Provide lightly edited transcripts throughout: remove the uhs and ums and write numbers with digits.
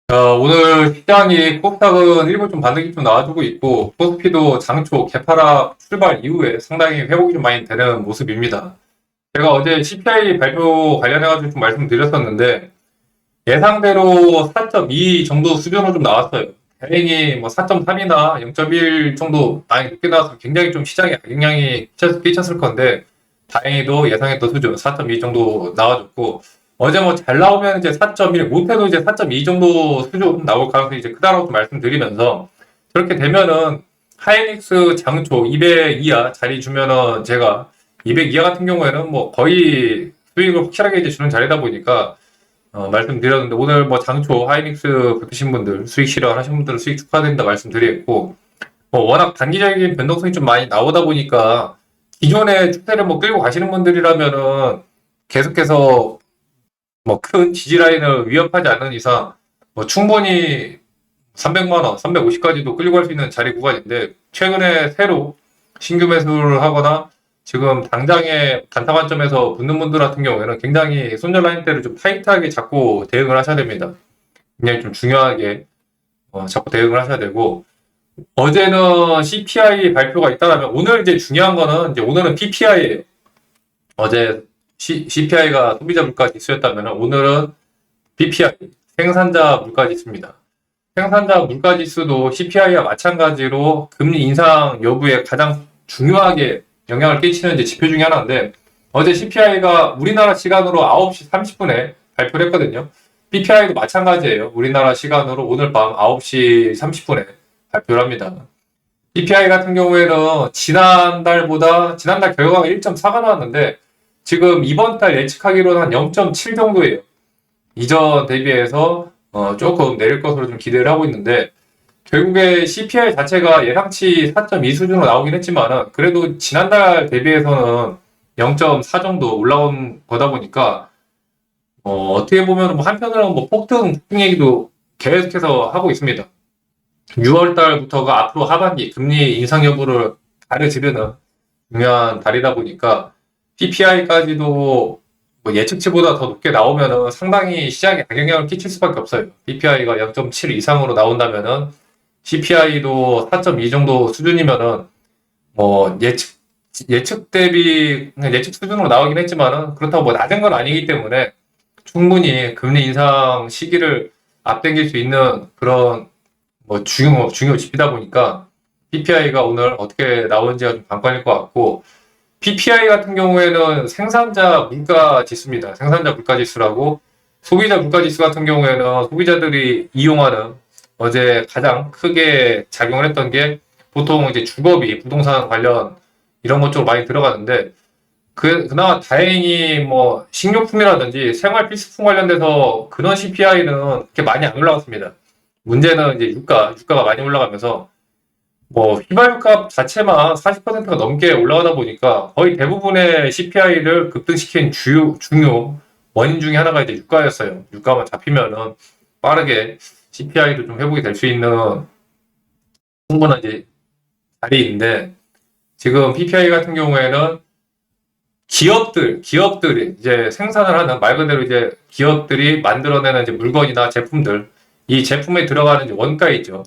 오늘 시장이 코스닥은 일부 좀 반등이 좀 나와주고 있고, 코스피도 장초 개파락 출발 이후에 상당히 회복이 좀 많이 되는 모습입니다. 제가 어제 CPI 발표 관련해가지고 좀 말씀드렸었는데, 예상대로 4.2 정도 수준으로 좀 나왔어요. 다행히 뭐 4.3이나 0.1 정도 많이 높게 나와서 굉장히 좀 시장에 악영향이 끼쳤을 건데, 다행히도 예상했던 수준 4.2 정도 나와줬고, 어제 뭐 잘 나오면 이제 4.1, 못해도 이제 4.2 정도 수준 나올 가능성이 이제 크다라고 좀 말씀드리면서, 저렇게 되면은 하이닉스 장초 200 이하 자리 주면은 제가 200 이하 같은 경우에는 뭐 거의 수익을 확실하게 이제 주는 자리다 보니까 말씀드렸는데, 오늘 뭐 장초 하이닉스 붙으신 분들, 수익 실현하신 분들은 수익 축하드린다 말씀드리겠고, 워낙 단기적인 변동성이 좀 많이 나오다 보니까 기존의 추세를 뭐 끌고 가시는 분들이라면은 계속해서 뭐 큰 지지 라인을 위협하지 않는 이상 뭐 충분히 300만 원, 350까지도 끌고 갈 수 있는 자리 구간인데, 최근에 새로 신규 매수를 하거나 지금 당장에 단타 관점에서 붙는 분들 같은 경우에는 굉장히 손절 라인대를 좀 타이트하게 잡고 대응을 하셔야 됩니다. 굉장히 좀 중요하게 잡고 대응을 하셔야 되고, 어제는 CPI 발표가 있다라면 오늘 이제 중요한 거는 이제 오늘은 PPI예요. 어제 CPI가 소비자 물가 지수였다면 오늘은 PPI 생산자 물가 지수입니다. 생산자 물가 지수도 CPI와 마찬가지로 금리 인상 여부에 가장 중요하게 영향을 끼치는 이제 지표 중에 하나인데, 어제 CPI가 우리나라 시간으로 9시 30분에 발표를 했거든요. PPI도 마찬가지예요. 우리나라 시간으로 오늘 밤 9시 30분에 발표를 합니다. PPI 같은 경우에는 지난달 결과가 1.4가 나왔는데, 지금 이번 달 예측하기로는 한 0.7 정도예요. 이전 대비해서 조금 내릴 것으로 좀 기대를 하고 있는데, 결국에 CPI 자체가 예상치 4.2 수준으로 나오긴 했지만은 그래도 지난달 대비해서는 0.4 정도 올라온 거다 보니까 어떻게 보면 뭐 한편으로는 뭐 폭등 얘기도 계속해서 하고 있습니다. 6월 달부터가 앞으로 하반기 금리 인상 여부를 가려지르는 중요한 달이다 보니까 PPI까지도 뭐 예측치보다 더 높게 나오면은 상당히 시장에 악영향을 끼칠 수밖에 없어요. PPI가 0.7 이상으로 나온다면은 CPI도 4.2 정도 수준이면은 뭐 예측 대비 그냥 예측 수준으로 나오긴 했지만은 그렇다고 뭐 낮은 건 아니기 때문에 충분히 금리 인상 시기를 앞당길 수 있는 그런 뭐 중요 지표다 보니까 PPI가 오늘 어떻게 나오는지가 좀 관건일 것 같고, PPI 같은 경우에는 생산자 물가 지수입니다. 생산자 물가 지수라고, 소비자 물가 지수 같은 경우에는 소비자들이 이용하는 어제 가장 크게 작용을 했던 게 보통 이제 주거비, 부동산 관련 이런 것 쪽으로 많이 들어가는데, 그나마 다행히 뭐 식료품이라든지 생활 필수품 관련돼서 그런 CPI는 그렇게 많이 안 올라갔습니다. 문제는 이제 유가가 많이 올라가면서 뭐 휘발유값 자체만 40%가 넘게 올라가다 보니까 거의 대부분의 CPI를 급등시킨 중요 원인 중에 하나가 이제 유가였어요. 유가만 잡히면은 빠르게 CPI도 좀 회복이 될 수 있는 충분한 이제 자리인데, 지금 PPI 같은 경우에는 기업들이 이제 생산을 하는, 말 그대로 이제 기업들이 만들어내는 이제 물건이나 제품들, 이 제품에 들어가는 이제 원가이죠.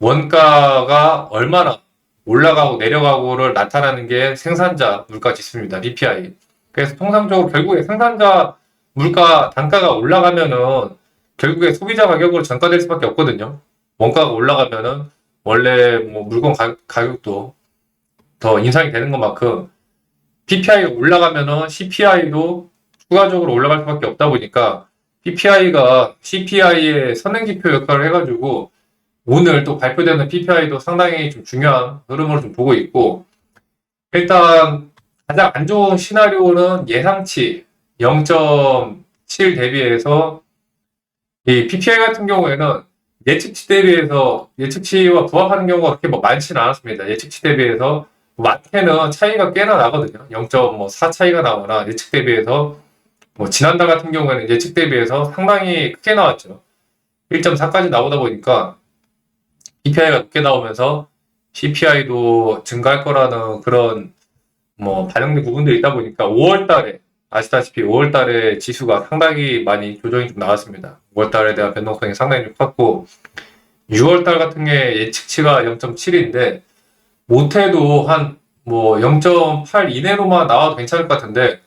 원가가 얼마나 올라가고 내려가고를 나타나는 게 생산자 물가 지수입니다. PPI. 그래서 통상적으로 결국에 생산자 물가 단가가 올라가면은 결국에 소비자 가격으로 전가될 수밖에 없거든요. 원가가 올라가면은 원래 뭐 물건 가격도 더 인상이 되는 것만큼 PPI가 올라가면은 CPI도 추가적으로 올라갈 수밖에 없다 보니까 PPI가 CPI의 선행지표 역할을 해가지고 오늘 또 발표되는 PPI도 상당히 좀 중요한 흐름으로 좀 보고 있고, 일단 가장 안 좋은 시나리오는 예상치 0.7 대비해서 이 PPI 같은 경우에는 예측치와 부합하는 경우가 그렇게 뭐 많지는 않았습니다. 예측치 대비해서 많게는 차이가 꽤나 나거든요. 0.4 차이가 나거나 예측 대비해서 뭐 지난달 같은 경우에는 예측 대비해서 상당히 크게 나왔죠. 1.4까지 나오다 보니까 PPI가 높게 나오면서 CPI도 증가할 거라는 그런 뭐 반영된 부분들이 있다 보니까 5월 달에 아시다시피 5월 달에 지수가 상당히 많이 조정이 좀 나왔습니다. 5월달에 대한 변동성이 상당히 좀 컸고 6월달 같은 게 예측치가 0.7인데 못해도 한 뭐 0.8 이내로만 나와도 괜찮을 것 같은데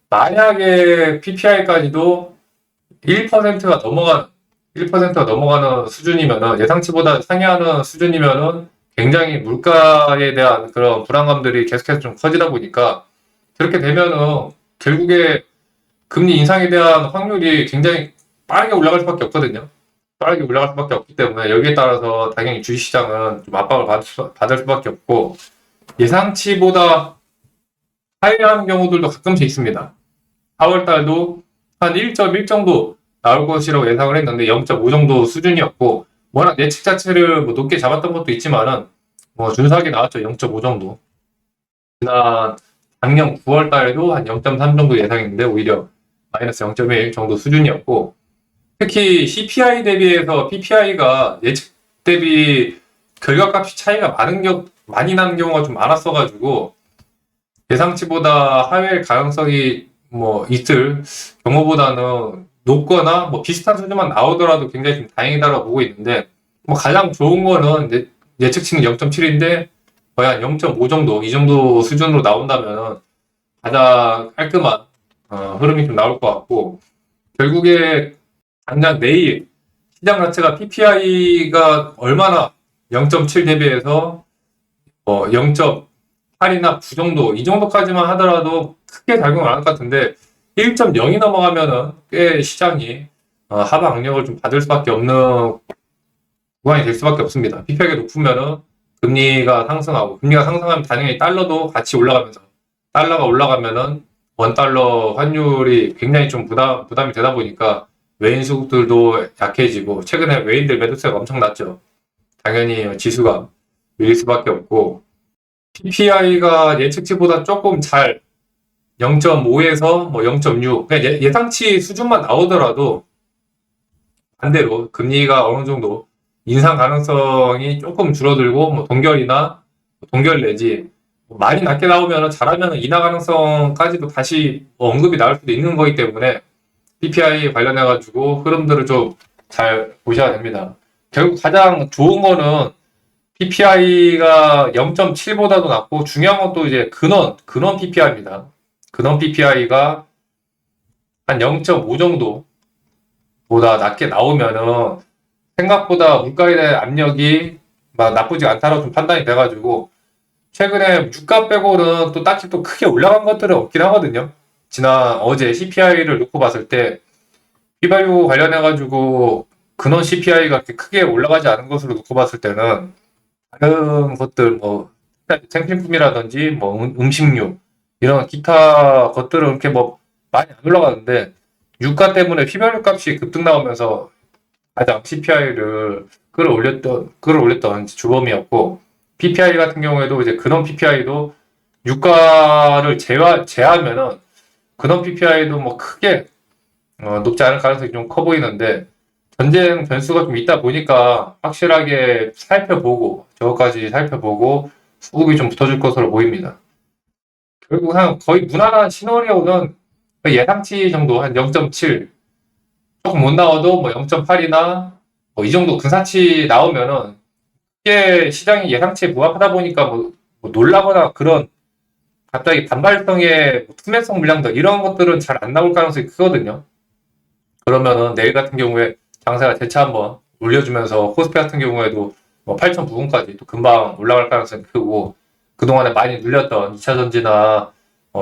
만약에 PPI까지도 1%가 넘어가는 1%가 넘어가는 수준이면은 예상치보다 상회하는 수준이면은 굉장히 물가에 대한 그런 불안감들이 계속해서 좀 커지다 보니까 그렇게 되면은 결국에 금리 인상에 대한 확률이 굉장히 빠르게 올라갈 수밖에 없거든요. 빠르게 올라갈 수밖에 없기 때문에 여기에 따라서 당연히 주식시장은 좀 압박을 받을 수밖에 없고 예상치보다 하회하는 경우들도 가끔씩 있습니다. 4월 달도 한 1.1 정도 나올 것이라고 예상을 했는데 0.5 정도 수준이었고 워낙 예측 자체를 뭐 높게 잡았던 것도 있지만은 뭐 준수하게 나왔죠. 0.5 정도. 지난 작년 9월 달에도 한 0.3 정도 예상했는데 오히려 마이너스 0.1 정도 수준이었고 특히 CPI 대비해서 PPI가 예측 대비 결과값이 차이가 많이 나는 경우가 좀 많았어가지고 예상치보다 하회할 가능성이 뭐 있을 경우보다는 높거나 뭐 비슷한 수준만 나오더라도 굉장히 좀 다행이다라고 보고 있는데 뭐 가장 좋은 거는 예측치는 0.7인데 거의 한 0.5 정도 이 정도 수준으로 나온다면 가장 깔끔한 흐름이 좀 나올 것 같고 결국에 당장 내일 시장 자체가 PPI가 얼마나 0.7 대비해서 0.8이나 9 정도 이 정도까지만 하더라도 크게 작용을 안 할 것 같은데 1.0이 넘어가면은 꽤 시장이 하방 악력을 좀 받을 수밖에 없는 구간이 될 수밖에 없습니다. PPI가 높으면은 금리가 상승하고 금리가 상승하면 당연히 달러도 같이 올라가면서 달러가 올라가면은 원달러 환율이 굉장히 좀 부담이 되다 보니까 외인 수급들도 약해지고 최근에 외인들 매도세가 엄청 났죠. 당연히 지수가 밀릴 수밖에 없고 PPI가 예측치보다 조금 잘 0.5에서 뭐 0.6 그냥 예상치 수준만 나오더라도 반대로 금리가 어느 정도 인상 가능성이 조금 줄어들고 뭐 동결 내지 많이 낮게 나오면 잘하면 인하 가능성까지도 다시 언급이 나올 수도 있는 거기 때문에 PPI 관련해 가지고 흐름들을 좀 잘 보셔야 됩니다. 결국 가장 좋은 거는 PPI가 0.7보다도 낮고 중요한 건 또 이제 근원 PPI입니다. 근원 PPI가 한 0.5 정도보다 낮게 나오면은 생각보다 물가에 대한 압력이 막 나쁘지 않다라고 좀 판단이 돼가지고 최근에 유가 빼고는 또 딱히 또 크게 올라간 것들은 없긴 하거든요. 어제 CPI를 놓고 봤을 때 휘발유 관련해가지고 근원 CPI가 그렇게 크게 올라가지 않은 것으로 놓고 봤을 때는 다른 것들 뭐 생필품이라든지 뭐 음식료 이런 기타 것들은 이렇게 뭐 많이 안 올라가는데 유가 때문에 휘발유 값이 급등 나오면서 가장 CPI를 끌어올렸던 주범이었고 PPI 같은 경우에도 이제 근원 PPI도 유가를 제하면은 근원 PPI도 뭐 크게 높지 않을 가능성이 좀 커 보이는데 전쟁 변수가 좀 있다 보니까 확실하게 저것까지 살펴보고 수급이 좀 붙어줄 것으로 보입니다. 결국 한 거의 무난한 시나리오는 예상치 정도 한 0.7 조금 못 나와도 뭐 0.8이나 뭐 이 정도 근사치 나오면은 이게 시장이 예상치에 부합하다 보니까 뭐 놀라거나 그런 갑자기 반발성의 투매성 물량들 이런 것들은 잘 안 나올 가능성이 크거든요. 그러면은 내일 같은 경우에 장세가 재차 한번 올려주면서 코스피 같은 경우에도 뭐 8천 부근까지 또 금방 올라갈 가능성이 크고 그동안에 많이 눌렸던 2차 전지나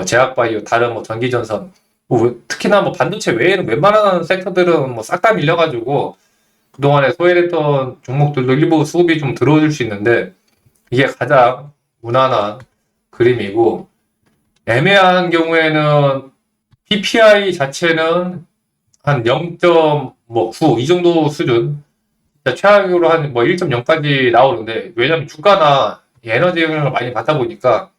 제약바이오 다른 뭐 전기전선 특히나 뭐 반도체 외에는 웬만한 섹터들은 뭐 싹 다 밀려가지고 그동안에 소외됐던 종목들도 일부 수급이 좀 들어올 수 있는데 이게 가장 무난한 그림이고 애매한 경우에는 PPI 자체는 한 0.9 이 정도 수준 최악으로 한 뭐 1.0까지 나오는데 왜냐면 주가나 에너지 영향을 많이 받다 보니까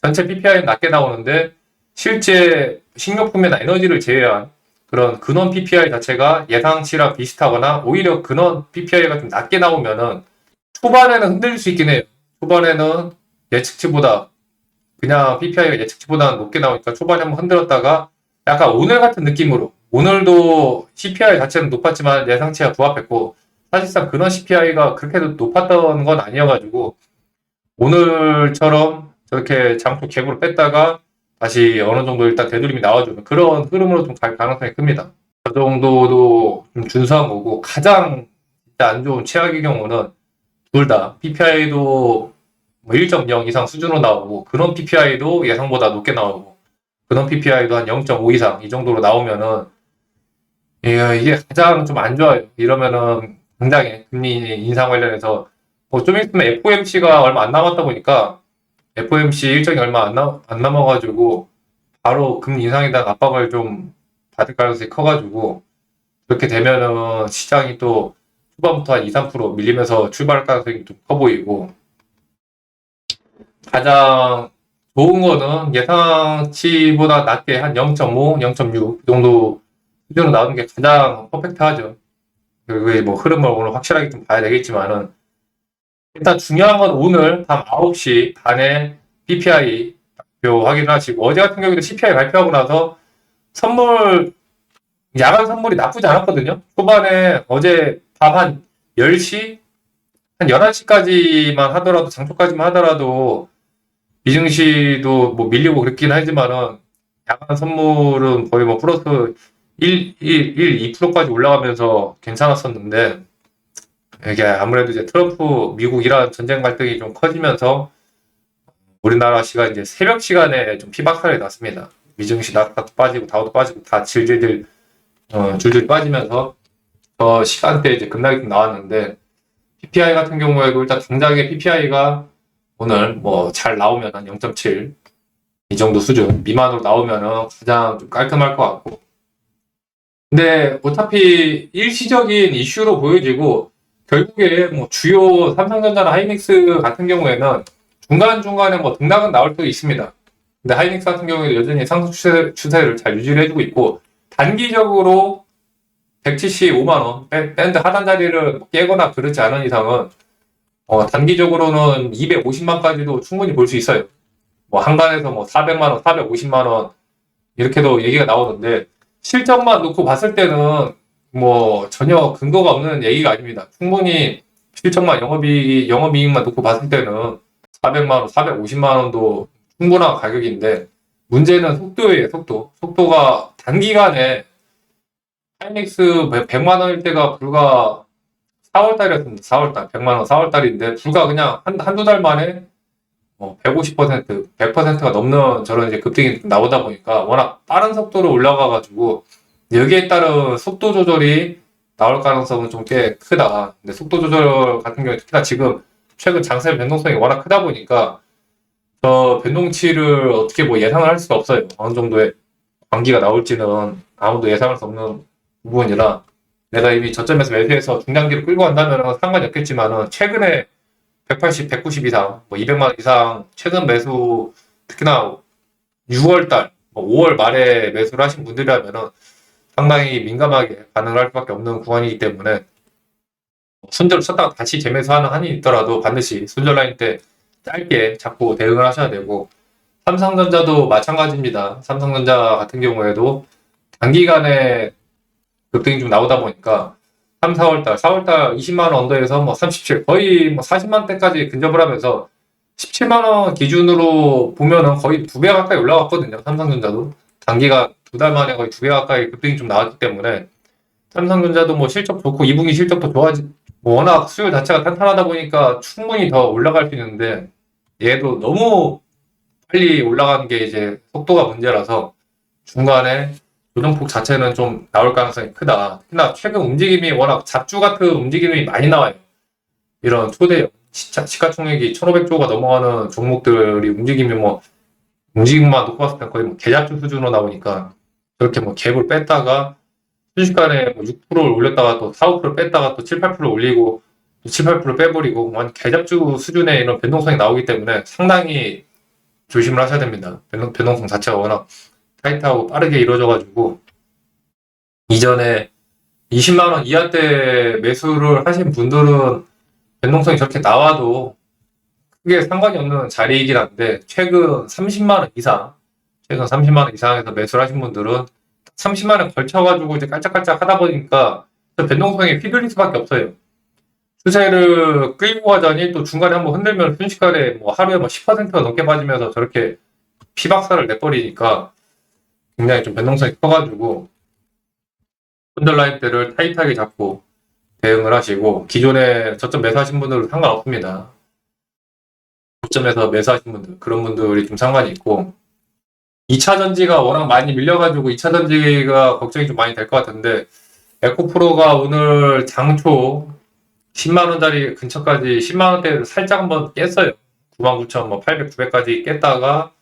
전체 PPI는 낮게 나오는데 실제 식료품이나 에너지를 제외한 그런 근원 PPI 자체가 예상치랑 비슷하거나 오히려 근원 PPI가 좀 낮게 나오면은 초반에는 흔들릴 수 있긴 해요. 초반에는 예측치보다 그냥 PPI가 예측치보다 높게 나오니까 초반에 한번 흔들었다가 약간 오늘 같은 느낌으로 오늘도 CPI 자체는 높았지만 예상치가 부합했고, 사실상 그런 CPI가 그렇게 높았던 건 아니어가지고, 오늘처럼 저렇게 장초 갭으로 뺐다가 다시 어느 정도 일단 되돌림이 나와주는 그런 흐름으로 좀 갈 가능성이 큽니다. 그 정도도 좀 준수한 거고, 가장 안 좋은 최악의 경우는 둘 다 PPI도 1.0 이상 수준으로 나오고, 그런 PPI도 예상보다 높게 나오고, 그런 PPI도 한 0.5 이상 이 정도로 나오면은 이게 가장 좀 안 좋아요. 이러면은 당장에 금리 인상 관련해서 좀 있으면 FOMC가 얼마 안 남았다 보니까 FOMC 일정이 얼마 안 남아가지고 바로 금리 인상에 대한 압박을 좀 받을 가능성이 커가지고 그렇게 되면은 시장이 또 초반부터 한 2, 3% 밀리면서 출발할 가능성이 좀 커 보이고 가장 좋은 거는 예상치보다 낮게 한 0.5, 0.6 정도 수준으로 나오는 게 가장 퍼펙트하죠. 그게 뭐 흐름을 오늘 확실하게 좀 봐야 되겠지만은 일단 중요한 건 오늘 밤 9시 반에 PPI 발표 확인하시고 어제 같은 경우에도 CPI 발표하고 나서 선물 야간 선물이 나쁘지 않았거든요. 초반에 어제 밤 한 10시 한 11시까지만 하더라도 장초까지만 하더라도 미증시도 뭐 밀리고 그랬긴 하지만은 야간 선물은 거의 뭐 플러스 2%까지 올라가면서 괜찮았었는데 이게 아무래도 이제 트럼프 미국 이란 전쟁 갈등이 좀 커지면서 우리나라 시간 이제 새벽 시간에 좀 피박살이 났습니다. 미증시 나스닥도 빠지고 다우도 빠지고 다 질질 빠지면서 시간대에 이제 급락이 좀 나왔는데 PPI 같은 경우에도 일단 당장의 PPI가 오늘 뭐 잘 나오면 한 0.7 이 정도 수준 미만으로 나오면은 가장 좀 깔끔할 것 같고 근데 어차피 일시적인 이슈로 보여지고 결국에 뭐 주요 삼성전자나 하이닉스 같은 경우에는 중간중간에 뭐 등락은 나올 때도 있습니다. 근데 하이닉스 같은 경우에는 여전히 상승 추세를 잘 유지를 해주고 있고 단기적으로 175만원 밴드 하단 자리를 깨거나 그러지 않은 이상은 단기적으로는 250만까지도 충분히 볼 수 있어요. 뭐 한간에서 뭐 400만원, 450만원 이렇게도 얘기가 나오는데 실적만 놓고 봤을 때는 뭐 전혀 근거가 없는 얘기가 아닙니다. 충분히 실적만 영업이익만 놓고 봤을 때는 400만원, 450만원도 충분한 가격인데 문제는 속도예요, 속도. 속도가 단기간에 하이닉스 100만원일 때가 불과 4월달이었습니다. 4월달. 100만원 4월달인데 불과 그냥 한두 달 만에 150%, 100%가 넘는 저런 이제 급등이 나오다 보니까 워낙 빠른 속도로 올라가가지고 여기에 따른 속도 조절이 나올 가능성은 좀 꽤 크다. 근데 속도 조절 같은 경우에 특히나 지금 최근 장세 변동성이 워낙 크다 보니까 저 변동치를 어떻게 뭐 예상을 할 수가 없어요. 어느 정도의 관기가 나올지는 아무도 예상할 수 없는 부분이라 내가 이미 저점에서 매수해서 중장기를 끌고 간다면 상관이 없겠지만은 최근에 180, 190 이상, 뭐 200만 원 이상 최근 매수 특히나 6월 달, 5월 말에 매수를 하신 분들이라면은 상당히 민감하게 반응을 할 수밖에 없는 구간이기 때문에 손절을 쳤다가 다시 재매수하는 한이 있더라도 반드시 손절 라인 때 짧게 잡고 대응을 하셔야 되고 삼성전자도 마찬가지입니다. 삼성전자 같은 경우에도 단기간에 급등이 좀 나오다 보니까 3, 4월달, 4월달 20만원 언더에서 뭐 37, 거의 뭐 40만대까지 근접을 하면서 17만원 기준으로 보면은 거의 2배 가까이 올라갔거든요. 삼성전자도. 단기간 2달 만에 거의 2배 가까이 급등이 좀 나왔기 때문에 삼성전자도 뭐 실적 좋고 2분기 실적도 뭐 워낙 수요 자체가 탄탄하다 보니까 충분히 더 올라갈 수 있는데 얘도 너무 빨리 올라가는 게 이제 속도가 문제라서 중간에 조정폭 자체는 좀 나올 가능성이 크다. 특히나 최근 움직임이 워낙 잡주 같은 움직임이 많이 나와요. 이런 초대형 시가총액이 1,500조가 넘어가는 종목들이 움직임만 놓고 봤을 때 거의 뭐 계잡주 수준으로 나오니까 저렇게 뭐 갭을 뺐다가 순식간에 뭐 6%를 올렸다가 또 4, 5% 뺐다가 또 7, 8% 올리고 또 7, 8% 빼버리고 완전 계잡주 수준의 이런 변동성이 나오기 때문에 상당히 조심을 하셔야 됩니다. 변동성 자체가 워낙 타이트하고 빠르게 이루어져가지고 이전에 20만원 이하대 매수를 하신 분들은 변동성이 저렇게 나와도 크게 상관이 없는 자리이긴 한데 최근 30만원 이상에서 매수를 하신 분들은 30만원 걸쳐가지고 이제 깔짝깔짝 하다 보니까 변동성이 휘둘릴 수밖에 없어요. 추세를 끌고 가자니 또 중간에 한번 흔들면 순식간에 뭐 하루에 뭐 10%가 넘게 빠지면서 저렇게 피박살을 내버리니까 굉장히 좀 변동성이 커가지고 언더라인대를 타이트하게 잡고 대응을 하시고, 기존에 저점 매수하신 분들은 상관없습니다. 고점에서 매수하신 분들, 그런 분들이 좀 상관이 있고, 2차 전지가 워낙 많이 밀려가지고 2차 전지가 걱정이 좀 많이 될 것 같은데, 에코프로가 오늘 장초 10만원짜리 근처까지 10만원대를 살짝 한번 깼어요. 99,800, 900까지 깼다가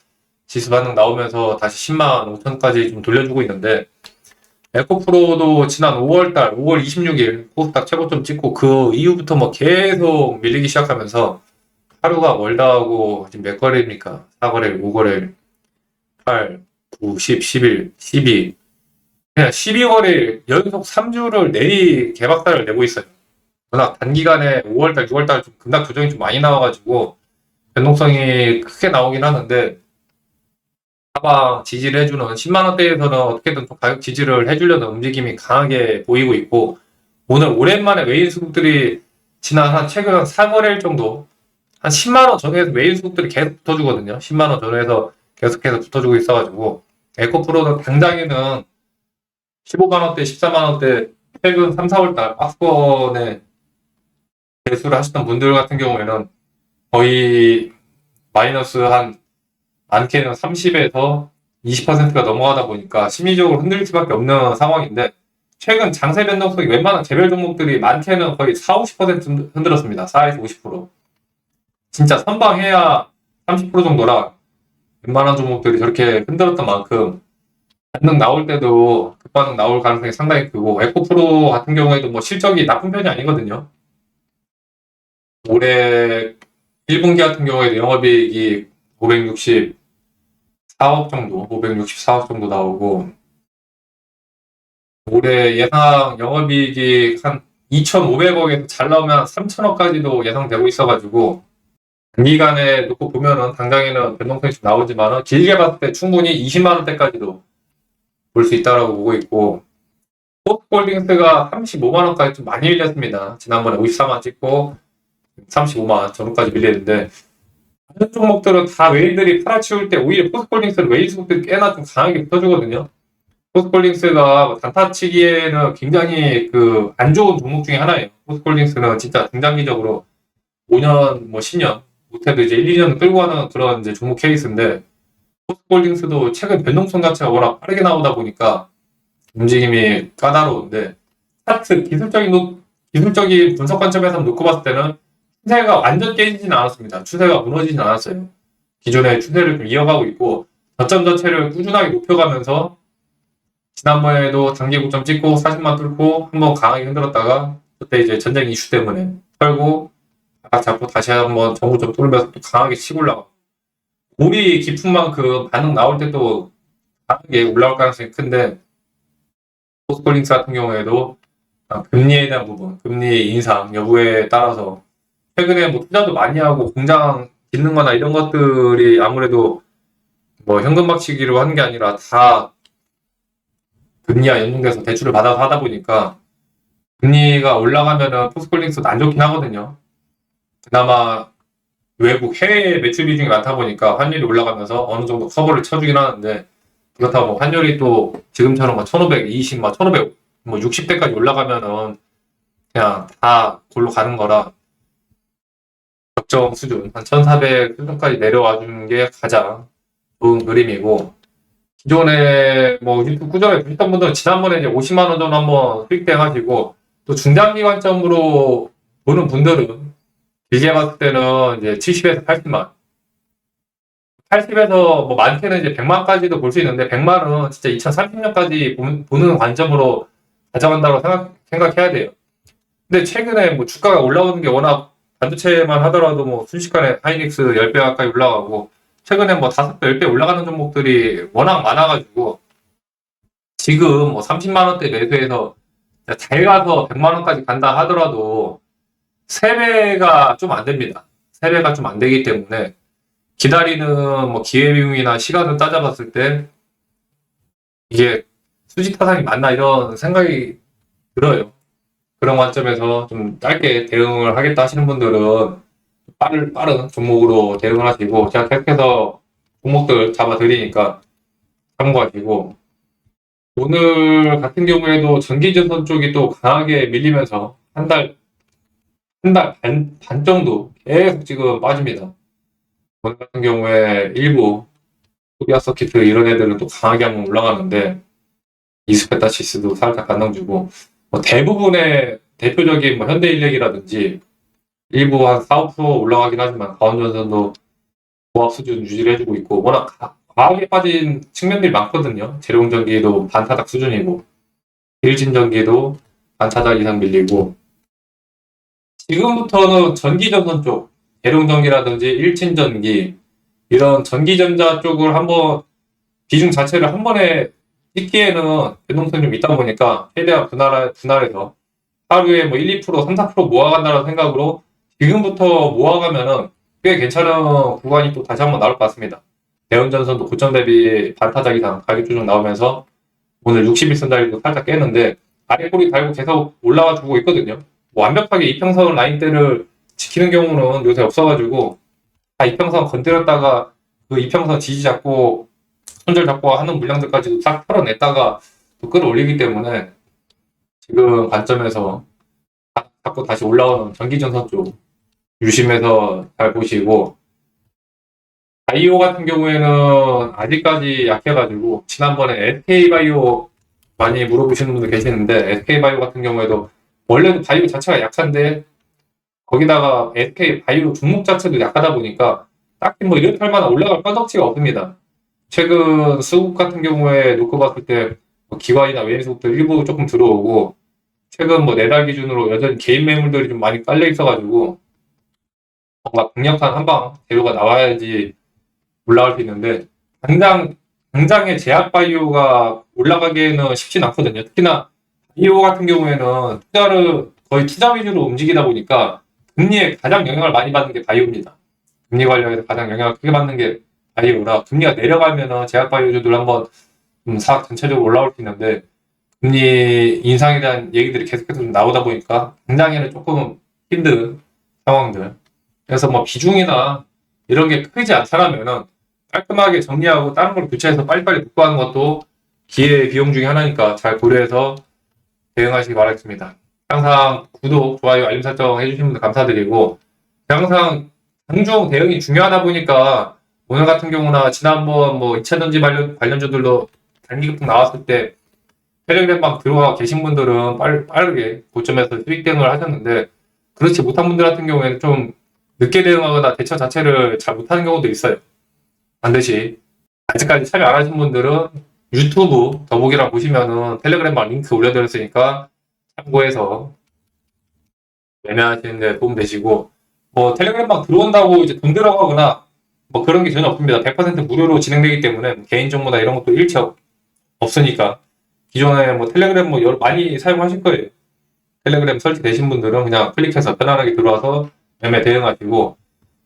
지수 반응 나오면서 다시 10만 5천까지 좀 돌려주고 있는데, 에코프로도 지난 5월달, 5월 26일 코스닥 최고점 찍고 그 이후부터 뭐 계속 밀리기 시작하면서 하루가 멀다 하고 지금 몇 거래입니까? 4거래, 5거래, 8, 9, 10, 11, 12. 그냥 12거래 연속 3주를 내리 개박살을 내고 있어요. 워낙 단기간에 5월달, 6월달 좀 급락 조정이 좀 많이 나와가지고 변동성이 크게 나오긴 하는데, 하방 지지를 해주는 10만원대에서는 어떻게든 좀 가격 지지를 해주려는 움직임이 강하게 보이고 있고, 오늘 오랜만에 외인 수급들이 지난 한 최근 한 4거래일 정도 한 10만원 전후에서 외인 수급들이 계속 붙어주거든요. 10만원 전후에서 계속해서 붙어주고 있어가지고, 에코프로는 당장에는 15만원대, 14만원대 최근 3, 4월달 박스권에 매수를 하셨던 분들 같은 경우에는 거의 마이너스 한 많게는 30에서 20%가 넘어가다 보니까 심리적으로 흔들릴 수밖에 없는 상황인데, 최근 장세 변동성이 웬만한 개별 종목들이 많게는 거의 4, 50% 흔들었습니다. 4에서 50%. 진짜 선방해야 30% 정도라 웬만한 종목들이 저렇게 흔들었던 만큼 반등 나올 때도 급반응 나올 가능성이 상당히 크고, 에코프로 같은 경우에도 뭐 실적이 나쁜 편이 아니거든요. 올해 1분기 같은 경우에도 영업이익이 564억 정도, 564억 정도 나오고, 올해 예상 영업이익이 한 2,500억에서 잘 나오면 3,000억까지도 예상되고 있어가지고, 단기간에 놓고 보면은 당장에는 변동성이 좀 나오지만 길게 봤을 때 충분히 20만원대까지도 볼 수 있다라고 보고 있고, 포스홀딩스가 35만원까지 좀 많이 밀렸습니다. 지난번에 54만 찍고 35만 전후까지 밀렸는데, 다른 종목들은 다 외인들이 팔아치울 때 오히려 포스홀딩스는 외인 수급들이 꽤나 좀 강하게 붙어주거든요. 포스홀딩스가 단타치기에는 굉장히 그 안 좋은 종목 중에 하나예요. 포스홀딩스는 진짜 중장기적으로 5년, 뭐 10년, 못해도 이제 1, 2년 끌고 가는 그런 이제 종목 케이스인데, 포스홀딩스도 최근 변동성 자체가 워낙 빠르게 나오다 보니까 움직임이 까다로운데, 차트 기술적인 분석 관점에서 놓고 봤을 때는 추세가 완전 깨지진 않았습니다. 추세가 무너지진 않았어요. 기존의 추세를 좀 이어가고 있고, 저점 자체를 꾸준하게 높여가면서 지난번에도 단기 고점 찍고 40만 뚫고 한번 강하게 흔들었다가 그때 이제 전쟁 이슈 때문에 털고 잡고 다시 한번 정고점 뚫으면서 또 강하게 치고 올라가고, 골이 깊은 만큼 반응 나올 때도 강하게 올라올 가능성이 큰데, 포스콜링스 같은 경우에도 금리에 대한 부분, 금리 인상 여부에 따라서 최근에 뭐 투자도 많이 하고 공장 짓는 거나 이런 것들이 아무래도 뭐 현금 박치기로 하는 게 아니라 다 금리와 연동돼서 대출을 받아서 하다 보니까 금리가 올라가면은 포스콜링스도 안 좋긴 하거든요. 그나마 외국 해외 매출 비중이 많다 보니까 환율이 올라가면서 어느 정도 커버를 쳐주긴 하는데, 그렇다고 뭐 환율이 또 지금처럼 막 1520, 막 1500, 뭐 60대까지 올라가면은 그냥 다 골로 가는 거라 적정 수준, 한 1400 수준까지 내려와 주는 게 가장 좋은 그림이고, 기존에 뭐 유튜브 꾸준히 보셨던 분들은 지난번에 이제 50만 원 정도 한번 수익 대 가지고, 또 중장기 관점으로 보는 분들은 길게 봤을 때는 이제 70에서 80만, 80에서 뭐 많게는 이제 100만까지도 볼 수 있는데, 100만은 진짜 2030년까지 보는 관점으로 가져간다고 생각해야 돼요. 근데 최근에 뭐 주가가 올라오는 게 워낙 반도체만 하더라도 뭐 순식간에 하이닉스 10배 가까이 올라가고, 최근에 뭐 5배, 10배 올라가는 종목들이 워낙 많아가지고, 지금 뭐 30만원대 매수해서 잘 가서 100만원까지 간다 하더라도 3배가 좀 안 됩니다. 3배가 좀 안 되기 때문에 기다리는 뭐 기회비용이나 시간을 따져봤을 때 이게 수지 타산이 맞나 이런 생각이 들어요. 그런 관점에서 좀 짧게 대응을 하겠다 하시는 분들은 빠른 종목으로 대응을 하시고, 제가 계속해서 종목들 잡아드리니까 참고하시고, 오늘 같은 경우에도 전기전선 쪽이 또 강하게 밀리면서 한 달 반 정도 계속 지금 빠집니다. 오늘 같은 경우에 일부 코리아 서키트 이런 애들은 또 강하게 한번 올라가는데, 이스페타 지수도 살짝 반등 주고, 뭐 대부분의 대표적인 뭐 현대인력이라든지 일부 한 4~5% 올라가긴 하지만 가온전선도 고압 수준 유지를 해주고 있고, 워낙 과하게 빠진 측면들이 많거든요. 재룡전기도 반타작 수준이고, 일진전기도 반타작 이상 밀리고, 지금부터는 전기전선 쪽, 대룡전기라든지 일진전기, 이런 전기전자 쪽을 한번 비중 자체를 한 번에 찍기에는 변동성이 좀 있다 보니까 최대한 분할해서 하루에 뭐 1~2%, 3~4% 모아간다는 생각으로 지금부터 모아가면은 꽤 괜찮은 구간이 또 다시 한번 나올 것 같습니다. 대운전선도 고점 대비 반타작 이상 가격 조정 나오면서 오늘 61선짜리도 살짝 깼는데 아래꼬리 달고 계속 올라와 주고 있거든요. 뭐 완벽하게 이평선 라인대를 지키는 경우는 요새 없어가지고 다 이평선 건드렸다가 그 이평선 지지 잡고 손절 잡고 하는 물량들까지도 싹 털어냈다가 또 끌어올리기 때문에 지금 관점에서 자꾸 다시 올라오는 전기전선 쪽 유심해서 잘 보시고, 바이오 같은 경우에는 아직까지 약해가지고 지난번에 SK바이오 많이 물어보시는 분들 계시는데, SK바이오 같은 경우에도 원래도 바이오 자체가 약한데 거기다가 SK바이오 종목 자체도 약하다 보니까 딱히 뭐 이렇게 할 만한 올라갈 건덕지가 없습니다. 최근 수급 같은 경우에 놓고 봤을 때뭐 기관이나 외인 수급들 일부 조금 들어오고, 최근 뭐 4달 기준으로 여전히 개인 매물들이 좀 많이 깔려 있어가지고 뭔가 강력한 한방 재료가 나와야지 올라갈 수 있는데, 당장의 제약 바이오가 올라가기에는 쉽진 않거든요. 특히나 바이오 같은 경우에는 투자를 거의 투자 위주로 움직이다 보니까 금리에 가장 영향을 많이 받는 게 바이오입니다. 금리 관련해서 가장 영향을 크게 받는 게 바이오라, 금리가 내려가면은 제약 바이오주들 한번 사악 전체적으로 올라올 수 있는데, 금리 인상에 대한 얘기들이 계속해서 좀 나오다 보니까 당장에는 조금 힘든 상황들. 그래서 뭐 비중이나 이런 게 크지 않다라면은 깔끔하게 정리하고 다른 걸 교체해서 빨리빨리 복구하는 것도 기회 비용 중에 하나니까 잘 고려해서 대응하시기 바라겠습니다. 항상 구독, 좋아요, 알림 설정 해주신 분들 감사드리고, 항상 장중 대응이 중요하다 보니까 오늘 같은 경우나 지난번 뭐 2차전지 관련주들도 단기급등 나왔을 때 텔레그램방 들어와 계신 분들은 빠르게 고점에서 수익 대응을 하셨는데, 그렇지 못한 분들 같은 경우에는 좀 늦게 대응하거나 대처 자체를 잘 못하는 경우도 있어요. 반드시 아직까지 참여 안 하신 분들은 유튜브 더보기랑 보시면은 텔레그램방 링크 올려드렸으니까 참고해서 매매하시는 데 도움 되시고, 뭐 텔레그램방 들어온다고 이제 돈 들어가거나 뭐 그런 게 전혀 없습니다. 100% 무료로 진행되기 때문에 개인 정보나 이런 것도 일체 없으니까, 기존에 뭐 텔레그램 뭐 많이 사용하실 거예요. 텔레그램 설치되신 분들은 그냥 클릭해서 편안하게 들어와서 매매 대응하시고,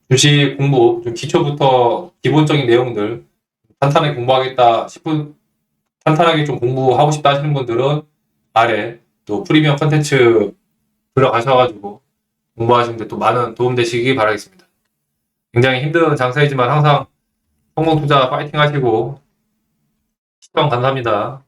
주식 공부 좀 기초부터 기본적인 내용들 탄탄하게 공부하겠다 싶은, 탄탄하게 좀 공부하고 싶다 하시는 분들은 아래 또 프리미엄 컨텐츠 들어가셔가지고 공부하시는데 또 많은 도움 되시기 바라겠습니다. 굉장히 힘든 장사이지만 항상 성공 투자 파이팅 하시고, 시청 감사합니다.